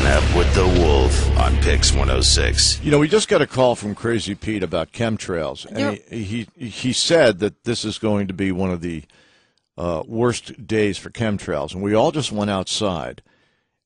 Up with the Wolf on Pix 106. You know, we just got a call from Crazy Pete about chemtrails, and he said that this is going to be one of the worst days for chemtrails, and we all just went outside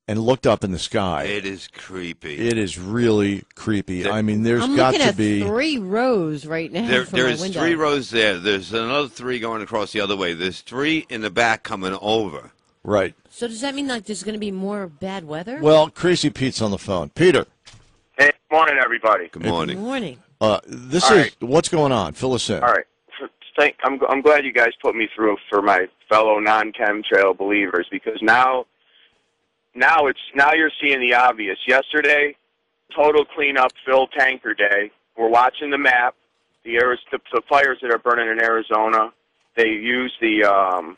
and looked up in the sky. It is creepy. It is really creepy. I mean, there's got to be 3 rows right now. There's 3 rows there. There's another 3 going across the other way. There's 3 in the back coming over. Right. So does that mean like there's going to be more bad weather? Well, Crazy Pete's on the phone. Peter. Hey, good morning, everybody. Good morning. Good morning. What's going on? Fill us in. All right. I'm glad you guys put me through for my fellow non-chemtrail believers, because now you're seeing the obvious. Yesterday, total cleanup, fill tanker day. We're watching the map. The fires that are burning in Arizona. They use the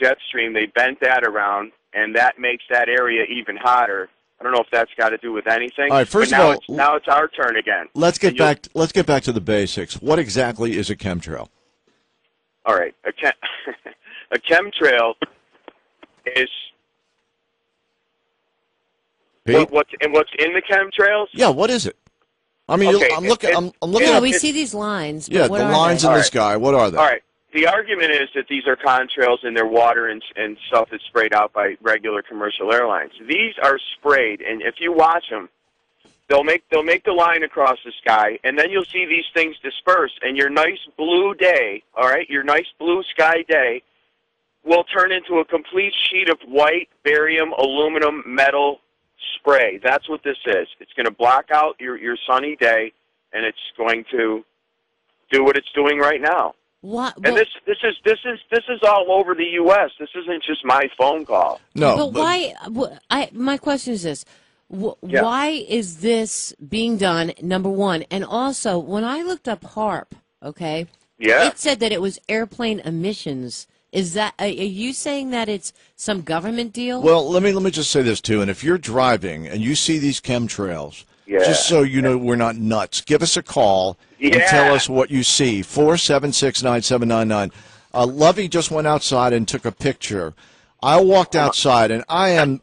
jet stream. They bent that around, and that makes that area even hotter. I don't know if that's got to do with anything. All right, first of all, now it's our turn again. Let's get back to the basics. What exactly is a chemtrail? All right, a chemtrail is what's in the chemtrails? Yeah, what is it? I mean, okay, I'm looking. Yeah, we see these lines. Yeah, the lines in the sky. What are they? All right. The argument is that these are contrails and they're water and stuff that's sprayed out by regular commercial airlines. These are sprayed, and if you watch them, they'll make the line across the sky, and then you'll see these things disperse, and your nice blue day, all right, your nice blue sky day, will turn into a complete sheet of white barium, aluminum, metal spray. That's what this is. It's going to block out your sunny day, and it's going to do what it's doing right now. What? And this is all over the U.S. This isn't just my phone call. No, but why? My question is this: why is this being done? Number one, and also when I looked up HARP, okay, it said that it was airplane emissions. Is that? Are you saying that it's some government deal? Well, let me just say this too. And if you're driving and you see these chemtrails, just so you know we're not nuts, give us a call and tell us what you see. 476-9799. Lovey just went outside and took a picture. I walked outside, and I am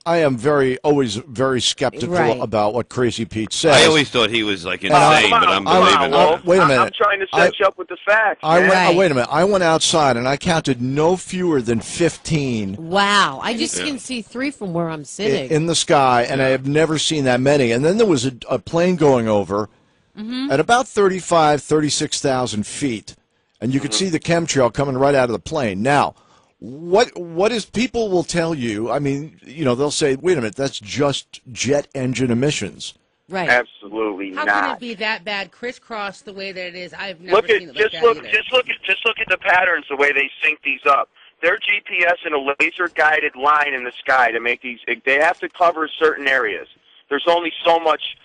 always very skeptical about what Crazy Pete says. I always thought he was like insane, but I'm believing him. Wait a minute. I'm trying to set you up with the facts. Wait a minute. I went outside, and I counted no fewer than 15. Wow. I just can see 3 from where I'm sitting. In the sky, and I have never seen that many. And then there was a plane going over at about 36,000 feet, and you could see the chemtrail coming right out of the plane. Now, what is people will tell you, I mean, you know, they'll say, wait a minute, that's just jet engine emissions. Right. Absolutely not. How can it be that bad, crisscross the way that it is? I've never seen it like that either. Just look at the patterns, the way they sync these up. They're GPS in a laser-guided line in the sky to make these. They have to cover certain areas. There's only so much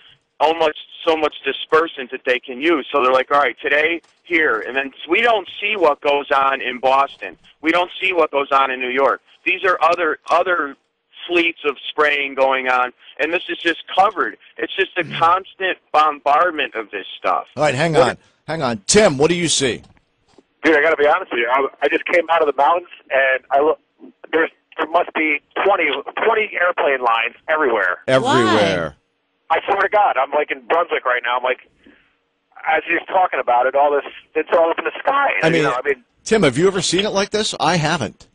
dispersant that they can use. So they're like, all right, today here, and then we don't see what goes on in Boston. We don't see what goes on in New York. These are other fleets of spraying going on, and this is just covered. It's just a constant bombardment of this stuff. All right, hang on. Tim, what do you see? Dude, I got to be honest with you. I just came out of the mountains, and I look. There must be 20 airplane lines everywhere. Everywhere. Why? I swear to God, I'm like in Brunswick right now. I'm like, as he's talking about it, all this, it's all up in the sky. I mean, Tim, have you ever seen it like this? I haven't.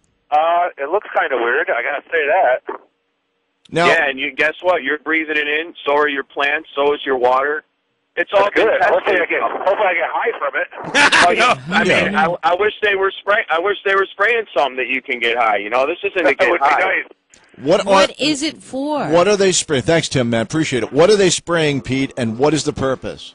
It looks kind of weird. I got to say that. Now, yeah, and guess what? You're breathing it in. So are your plants. So is your water. It's all good. Hopefully I get high from it. I mean, I wish they were spraying. I wish they were spraying some that you can get high. You know, this isn't to get high. Nice. What is it for? What are they spraying? Thanks, Tim, man. Appreciate it. What are they spraying, Pete, and what is the purpose?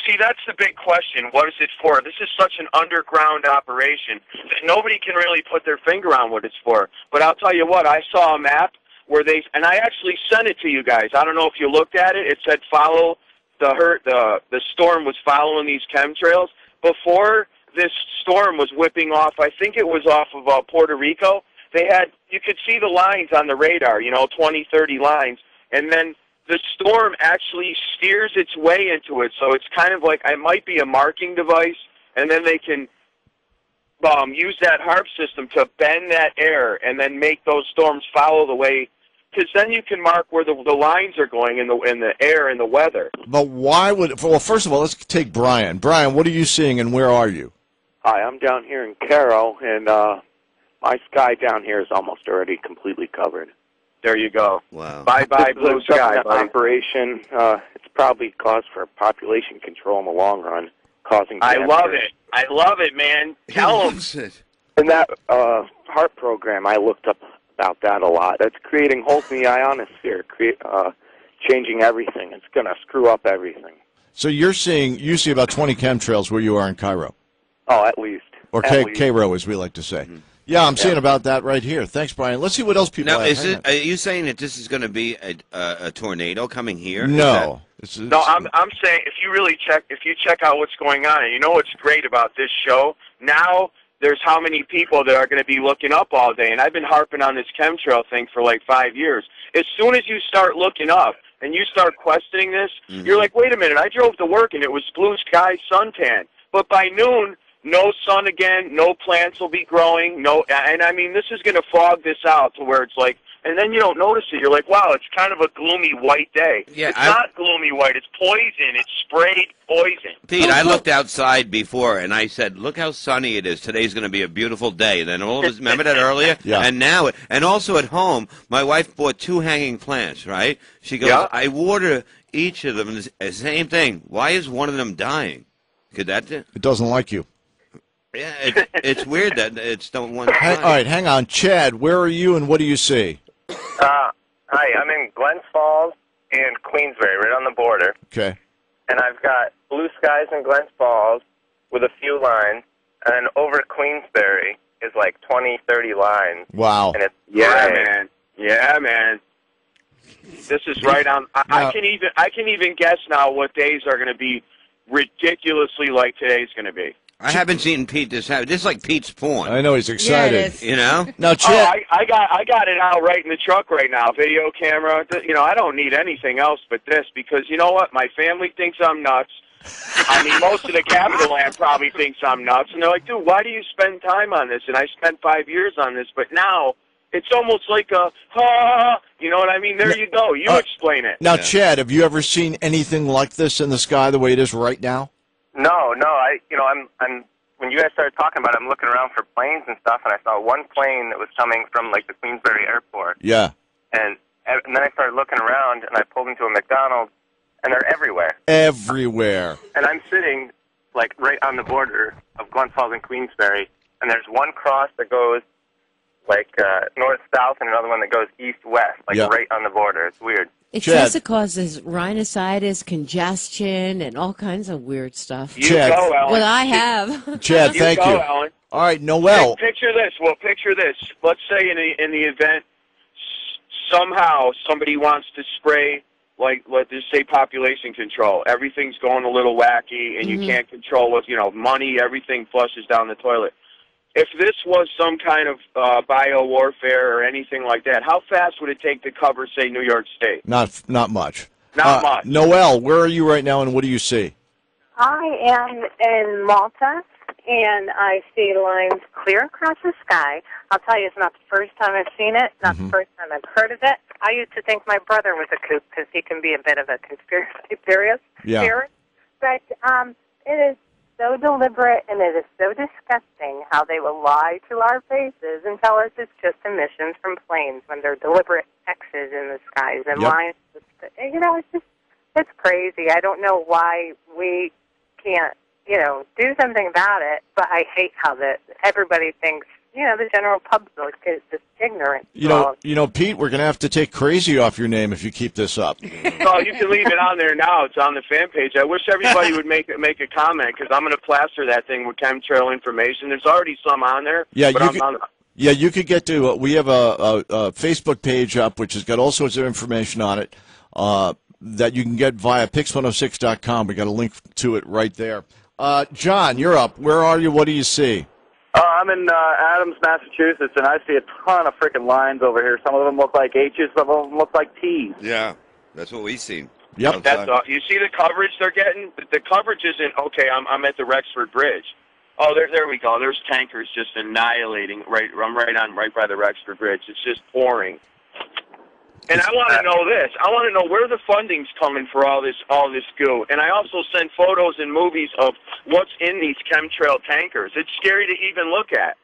See, that's the big question. What is it for? This is such an underground operation that nobody can really put their finger on what it's for. But I'll tell you what, I saw a map where and I actually sent it to you guys. I don't know if you looked at it. It said follow the storm was following these chemtrails. Before this storm was whipping off, I think it was off of Puerto Rico. You could see the lines on the radar, 20, 30 lines, and then the storm actually steers its way into it. So it's kind of like it might be a marking device, and then they can use that HARP system to bend that air and then make those storms follow the way, because then you can mark where the lines are going in the air and the weather. But why would? Well, first of all, let's take Brian. Brian, what are you seeing, and where are you? Hi, I'm down here in Caro, and my sky down here is almost already completely covered. There you go. Wow. Bye-bye, blue sky. Operation. It's probably cause for population control in the long run, causing I love it, man. Tell them. In that HARP program, I looked up about that a lot. It's creating holes in the ionosphere, changing everything. It's going to screw up everything. So you see about 20 chemtrails where you are in Cairo. Oh, at least. Or Cairo, as we like to say. Mm-hmm. Yeah, I'm seeing about that right here. Thanks, Brian. Let's see what else people have. Are you saying that this is going to be a tornado coming here? No. No, I'm saying if you check out what's going on, and you know what's great about this show, now there's how many people that are going to be looking up all day, and I've been harping on this chemtrail thing for like 5 years. As soon as you start looking up and you start questioning this, you're like, wait a minute, I drove to work and it was blue sky suntan. But by noon, no sun again, no plants will be growing, and I mean, this is going to fog this out to where it's like, and then you don't notice it. You're like, wow, it's kind of a gloomy white day. Yeah, it's not gloomy white. It's poison. It's sprayed poison. Pete, I looked outside before, and I said, look how sunny it is. Today's going to be a beautiful day. And then all of us, remember that earlier? Yeah. And now, and also at home, my wife bought 2 hanging plants, right? She goes, I water each of them. The same thing. Why is one of them dying? Could that do? It doesn't like you. Yeah, it's weird that it's don't want to. All right, hang on. Chad, where are you and what do you see? Hi, I'm in Glens Falls and Queensbury, right on the border. Okay. And I've got blue skies in Glens Falls with a few lines, and then over Queensbury is like 20, 30 lines. Wow. And it's man. Yeah, man. This is right on. I can even guess now what days are going to be ridiculously like today's going to be. I haven't seen Pete this is like Pete's porn. I know he's excited. Yeah, it is. You know? Now, Chad, I got it out right in the truck right now. Video camera. You know, I don't need anything else but this because you know what? My family thinks I'm nuts. I mean, most of the Capital Land probably thinks I'm nuts, and they're like, "Dude, why do you spend time on this?" And I spent 5 years on this, but now it's almost like a you know what I mean? There you go. You explain it. Now, Chad, have you ever seen anything like this in the sky the way it is right now? No. I'm when you guys started talking about it, I'm looking around for planes and stuff, and I saw one plane that was coming from like the Queensbury airport. Yeah. And then I started looking around, and I pulled into a McDonald's, and they're everywhere. Everywhere. And I'm sitting like right on the border of Glens Falls and Queensbury, and there's one cross that goes like north-south and another one that goes east-west, like right on the border. It's weird. It says it causes rhinosinusitis, congestion, and all kinds of weird stuff. You go, Ellen. What I have. Chad, thank you. Ellen. All right, Noel. Picture this. Well, picture this. Let's say in the event somehow somebody wants to spray, like, let's just say population control. Everything's going a little wacky, and you can't control what, money, everything flushes down the toilet. If this was some kind of bio-warfare or anything like that, how fast would it take to cover, say, New York State? Not much. Not much. Noel, where are you right now, and what do you see? I am in Malta, and I see lines clear across the sky. I'll tell you, it's not the first time I've seen it, not the first time I've heard of it. I used to think my brother was a kook because he can be a bit of a conspiracy theorist. But it is so deliberate, and it is so disgusting how they will lie to our faces and tell us it's just emissions from planes when they're deliberate X's in the skies and lines. It's crazy. I don't know why we can't, do something about it, but I hate how everybody thinks, the general public is just ignorant. Pete, we're going to have to take crazy off your name if you keep this up. Oh, you can leave it on there now. It's on the fan page. I wish everybody would make a comment because I'm going to plaster that thing with chemtrail information. There's already some on there. Yeah, you could get to. We have a Facebook page up which has got all sorts of information on it that you can get via pix106.com. We got a link to it right there. John, you're up. Where are you? What do you see? I'm in Adams, Massachusetts, and I see a ton of freaking lines over here. Some of them look like H's, some of them look like T's. Yeah, that's what we've seen. Yep. You see the coverage they're getting? The coverage isn't, okay, I'm at the Rexford Bridge. Oh, there we go. There's tankers just annihilating. I'm right by the Rexford Bridge. It's just pouring. And I want to know this. I want to know where the funding's coming for all this goo. And I also send photos and movies of what's in these chemtrail tankers. It's scary to even look at.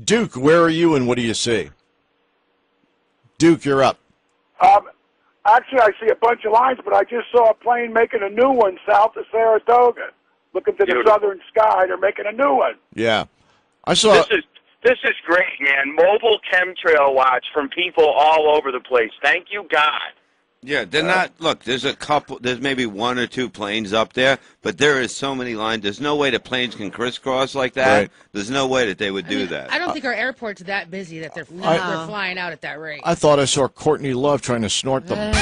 Duke, where are you and what do you see? Duke, you're up. Actually, I see a bunch of lines, but I just saw a plane making a new one south of Saratoga. Looking to the southern sky, they're making a new one. Yeah. I saw... This is great, man. Mobile chemtrail watch from people all over the place. Thank you, God. Yeah, they're not. Look, there's maybe one or two planes up there, but there is so many lines. There's no way the planes can crisscross like that. Right. There's no way that they would do that. I don't think our airport's that busy that they're flying out at that rate. I thought I saw Courtney Love trying to snort them.